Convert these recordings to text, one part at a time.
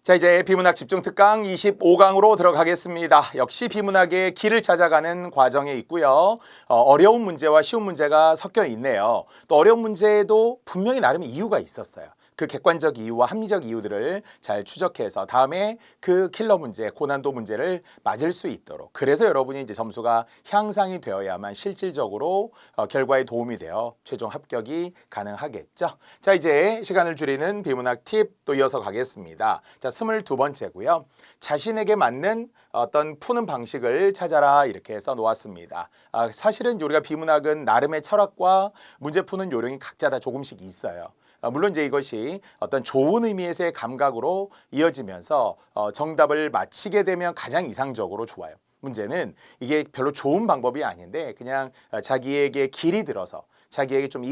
자, 이제 비문학 집중 특강 25강으로 들어가겠습니다. 역시 비문학의 길을 찾아가는 과정에 있고요. 어려운 문제와 쉬운 문제가 섞여 있네요. 또 어려운 문제에도 분명히 나름의 이유가 있었어요. 그 객관적 이유와 합리적 이유들을 잘 추적해서 다음에 그 킬러 문제, 고난도 문제를 맞을 수 있도록. 그래서 여러분이 이제 점수가 향상이 되어야만 실질적으로 결과에 도움이 되어 최종 합격이 가능하겠죠. 자, 이제 시간을 줄이는 비문학 팁 또 이어서 가겠습니다. 자, 22번째고요. 자신에게 맞는 어떤 푸는 방식을 찾아라 이렇게 써놓았습니다. 사실은 우리가 비문학은 나름의 철학과 문제 푸는 요령이 각자 다 조금씩 있어요. 물론 이제 이것이 어떤 좋은 의미에서의 감각으로 이어지면서 정답을 맞히게 되면 가장 이상적으로 좋아요. 문제는 이게 별로 좋은 방법이 아닌데 그냥 자기에게 길이 들어서 자기에게 좀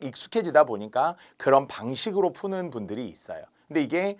익숙해지다 보니까 그런 방식으로 푸는 분들이 있어요. 근데 이게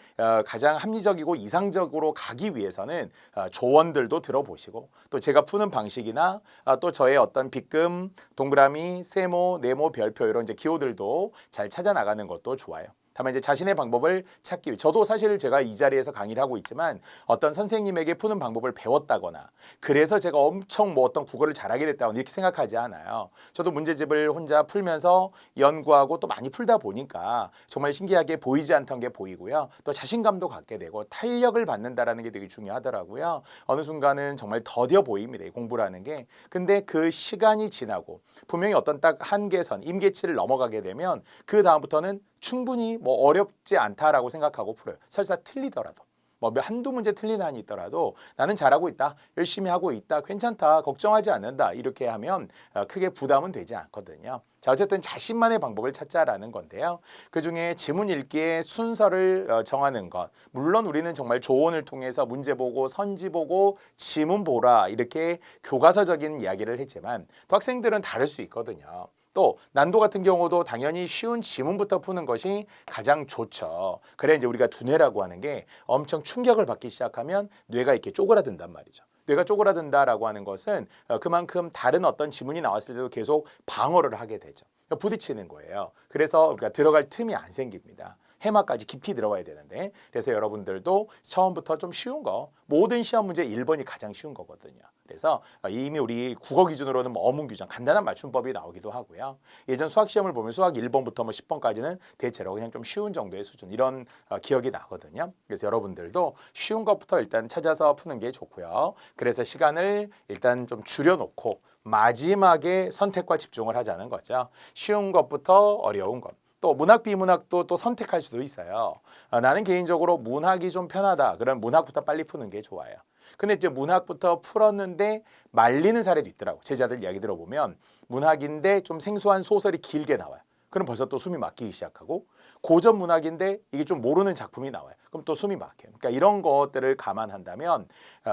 가장 합리적이고 이상적으로 가기 위해서는 조언들도 들어보시고 또 제가 푸는 방식이나 또 저의 어떤 빗금, 동그라미, 세모, 네모, 별표 이런 이제 기호들도 잘 찾아 나가는 것도 좋아요. 다만 이제 자신의 방법을 찾기 위해 저도 사실 제가 이 자리에서 강의를 하고 있지만 어떤 선생님에게 푸는 방법을 배웠다거나 그래서 제가 엄청 뭐 어떤 국어를 잘하게 됐다고 이렇게 생각하지 않아요. 저도 문제집을 혼자 풀면서 연구하고 또 많이 풀다 보니까 정말 신기하게 보이지 않던 게 보이고요. 또 자신감도 갖게 되고 탄력을 받는다라는 게 되게 중요하더라고요. 어느 순간은 정말 더뎌 보입니다. 이 공부라는 게. 근데 그 시간이 지나고 분명히 어떤 딱 한계선, 임계치를 넘어가게 되면 그 다음부터는 충분히 뭐 어렵지 않다라고 생각하고 풀어요. 설사 틀리더라도. 뭐 한두 문제 틀린 한이 있더라도 나는 잘하고 있다, 열심히 하고 있다, 괜찮다, 걱정하지 않는다 이렇게 하면 크게 부담은 되지 않거든요. 자, 어쨌든 자신만의 방법을 찾자라는 건데요. 그중에 지문 읽기의 순서를 정하는 것. 물론 우리는 정말 조언을 통해서 문제 보고 선지 보고 지문 보라 이렇게 교과서적인 이야기를 했지만 또 학생들은 다를 수 있거든요. 또 난도 같은 경우도 당연히 쉬운 지문부터 푸는 것이 가장 좋죠. 그래 이제 우리가 두뇌라고 하는 게 엄청 충격을 받기 시작하면 뇌가 이렇게 쪼그라든단 말이죠. 뇌가 쪼그라든다라고 하는 것은 그만큼 다른 어떤 지문이 나왔을 때도 계속 방어를 하게 되죠. 부딪히는 거예요. 그래서 우리가 들어갈 틈이 안 생깁니다. 해마까지 깊이 들어가야 되는데 그래서 여러분들도 처음부터 좀 쉬운 거 모든 시험 문제 1번이 가장 쉬운 거거든요. 그래서 이미 우리 국어 기준으로는 뭐 어문 규정 간단한 맞춤법이 나오기도 하고요. 예전 수학 시험을 보면 수학 1번부터 뭐 10번까지는 대체로 그냥 좀 쉬운 정도의 수준 이런 기억이 나거든요. 그래서 여러분들도 쉬운 것부터 일단 찾아서 푸는 게 좋고요. 그래서 시간을 일단 좀 줄여놓고 마지막에 선택과 집중을 하자는 거죠. 쉬운 것부터 어려운 것. 또 문학, 비문학도 또 선택할 수도 있어요. 나는 개인적으로 문학이 좀 편하다. 그럼 문학부터 빨리 푸는 게 좋아요. 근데 이제 문학부터 풀었는데 말리는 사례도 있더라고. 제자들 이야기 들어보면 문학인데 좀 생소한 소설이 길게 나와요. 그럼 벌써 또 숨이 막히기 시작하고 고전 문학인데 이게 좀 모르는 작품이 나와요. 그럼 또 숨이 막혀요. 그러니까 이런 것들을 감안한다면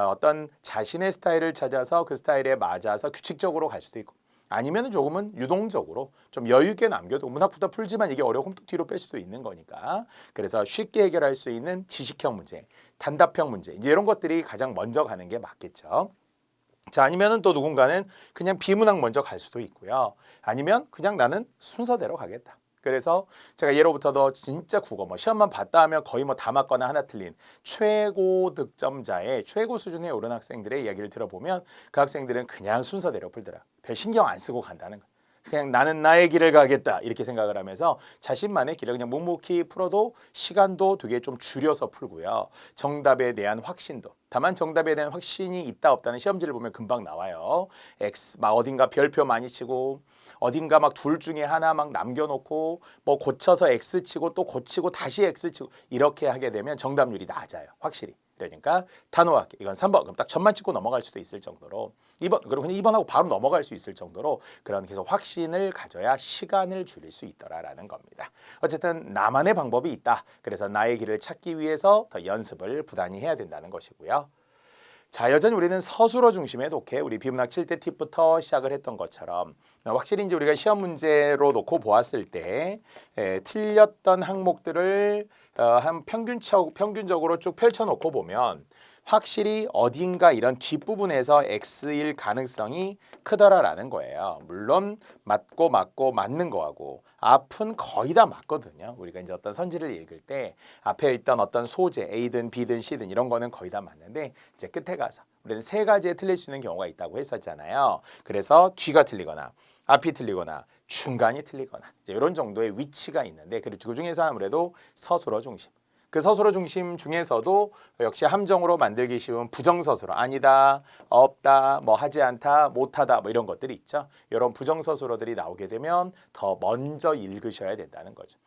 어떤 자신의 스타일을 찾아서 그 스타일에 맞아서 규칙적으로 갈 수도 있고 아니면 조금은 유동적으로 좀 여유 있게 남겨도 문학부터 풀지만 이게 어려우면 또 뒤로 뺄 수도 있는 거니까 그래서 쉽게 해결할 수 있는 지식형 문제, 단답형 문제 이제 이런 것들이 가장 먼저 가는 게 맞겠죠. 자, 아니면은 또 누군가는 그냥 비문학 먼저 갈 수도 있고요. 아니면 그냥 나는 순서대로 가겠다. 그래서 제가 예로부터도 진짜 국어 뭐 시험만 봤다 하면 거의 뭐 다 맞거나 하나 틀린 최고 득점자의 최고 수준에 오른 학생들의 이야기를 들어보면 그 학생들은 그냥 순서대로 풀더라. 별 신경 안 쓰고 간다는 거예요. 그냥 나는 나의 길을 가겠다 이렇게 생각을 하면서 자신만의 길을 그냥 묵묵히 풀어도 시간도 되게 좀 줄여서 풀고요. 정답에 대한 확신도 다만 정답에 대한 확신이 있다 없다는 시험지를 보면 금방 나와요. X 막 어딘가 별표 많이 치고 어딘가 막 둘 중에 하나 막 남겨놓고 뭐 고쳐서 X 치고 또 고치고 다시 X 치고 이렇게 하게 되면 정답률이 낮아요. 확실히. 그러니까 단호하게 이건 3번 그럼 딱 점만 찍고 넘어갈 수도 있을 정도로 2번 그리고 그냥 2번하고 바로 넘어갈 수 있을 정도로 그런 계속 확신을 가져야 시간을 줄일 수 있더라라는 겁니다. 어쨌든 나만의 방법이 있다. 그래서 나의 길을 찾기 위해서 더 연습을 부단히 해야 된다는 것이고요. 자, 여전히 우리는 서술어 중심의 독해, 우리 비문학 7대 팁부터 시작을 했던 것처럼 확실히 이제 우리가 시험 문제로 놓고 보았을 때 틀렸던 항목들을 평균적으로 쭉 펼쳐놓고 보면 확실히 어딘가 이런 뒷부분에서 X일 가능성이 크더라라는 거예요. 물론 맞고 맞는 거하고 앞은 거의 다 맞거든요. 우리가 이제 어떤 선지를 읽을 때 앞에 있던 어떤 소재 A든 B든 C든 이런 거는 거의 다 맞는데 이제 끝에 가서 우리는 세 가지에 틀릴 수 있는 경우가 있다고 했었잖아요. 그래서 뒤가 틀리거나 앞이 틀리거나 중간이 틀리거나 이제 이런 정도의 위치가 있는데 그 중에서 아무래도 서술어 중심. 그 서술어 중심 중에서도 역시 함정으로 만들기 쉬운 부정서술어 아니다, 없다, 뭐 하지 않다, 못하다 뭐 이런 것들이 있죠. 이런 부정서술어들이 나오게 되면 더 먼저 읽으셔야 된다는 거죠.